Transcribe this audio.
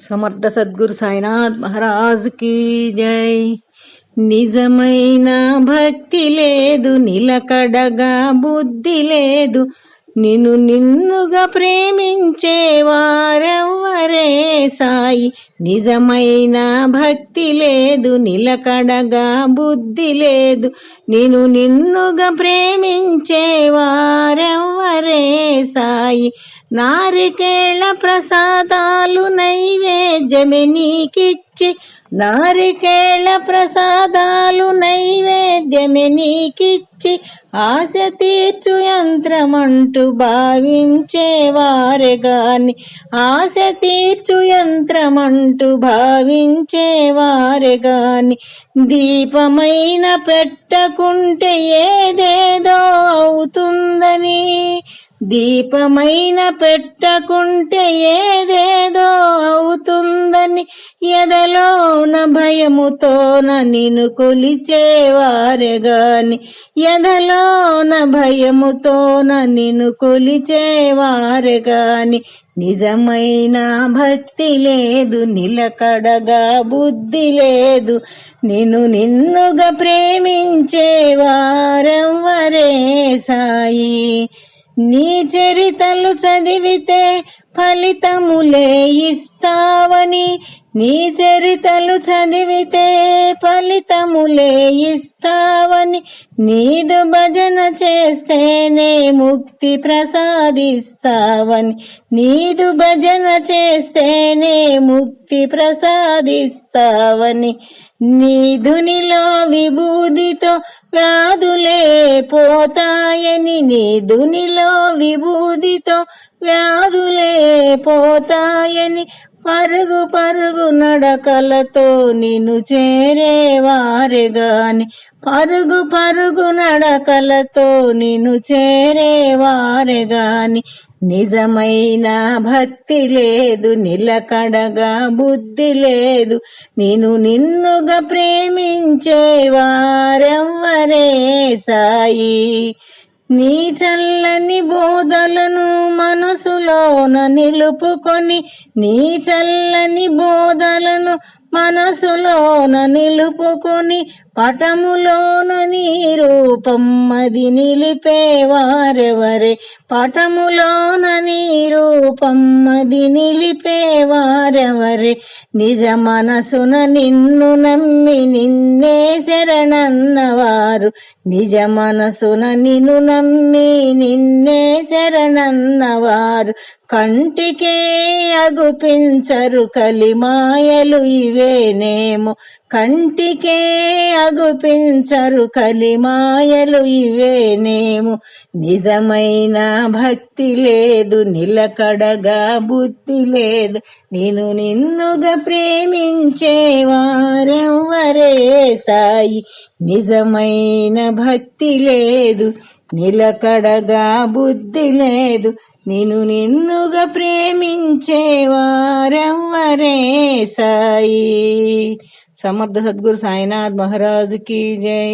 సమర్థ సద్గురు సాయినాథ్ మహారాజ్ కీ జై. నిజమైన భక్తి లేదు, నిలకడగా బుద్ధి లేదు, నిన్నుగా ప్రేమించే వారెవ్వరే సాయి. నిజమైన భక్తి లేదు, నిలకడగా బుద్ధి లేదు, నిన్నుగా ప్రేమించే వారెవ్వరే సాయి. నారికేళ ప్రసాదాలు నైవేద్యమే నీకిచ్చి, నారికేళ ప్రసాదాలు నైవేద్యమే నీకిచ్చి, ఆశ తీర్చు యంత్రమంటూ భావించేవారే గాని, ఆశ తీర్చు యంత్రమంటూ భావించేవారే గాని, దీపమైన పెట్టకుంటే ఏదేదో అవుతుందని, దీపమైన పెట్టకుంటే ఏదేదో అవుతుందని, ఎదలోన భయముతోన నిన్ను కొలిచేవారే గాని, ఎదలోన భయముతోన నిన్ను కొలిచేవారే గాని, నిజమైన భక్తి లేదు, నిలకడగా బుద్ధి లేదు, నిన్నుగా ప్రేమించే వారెవ్వరే సాయి. నీ చరితలు చదివితే ఫలితములే ఇస్తావని, నీ చరితలు చదివితే ఫలితములే ఇస్తావని, నీదు భజన చేస్తేనే ముక్తి ప్రసాదిస్తావని, నీదు భజన చేస్తేనే ముక్తి ప్రసాదిస్తావని. నీ ధునిలో విభూదితో వ్యాధులే పోతాయని, నీ ధునిలో విభూదితో వ్యాధులే పోతాయని, పరుగు పరుగు నడకలతో నిన్ను చేరేవారే గాని, పరుగు పరుగు నడకలతో నిన్ను చేరేవారే గాని, నిజమైన భక్తి లేదు, నిలకడగా బుద్ధి లేదు, నిన్నుగా ప్రేమించే వారెవ్వరే సాయి. నీ చల్లని బోధలను మనసులోన నిలుపుకొని, నీ చల్లని బోధలను మనసులోన నిలుపుకొని, పటములోన నీ రూపం అది నిలిపేవారెవరే, పటములోన నీ రూపం అది నిలిపేవారెవరే. నిజ మనసున నిన్ను నమ్మి నిన్నే శరణన్నవారు, నిజ మనసున నిన్ను నమ్మి నిన్నే శరణన్నవారు, కంటికే అగుపించరు కలిమాయలు ఇవేనేమో, కంటికే అగుపించరు కలిమాయలు ఇవేనేమో. నిజమైన భక్తి లేదు, నిలకడగా బుద్ధి లేదు, నిన్నుగా ప్రేమించే వారెవ్వరే సాయి. నిజమైన భక్తి లేదు, నిలకడగా బుద్ధి లేదు, నిన్నుగా ప్రేమించే వారెవ్వరే సాయి. సమర్థ సద్గురు సాయినాథ్ మహారాజ్ కీ జై.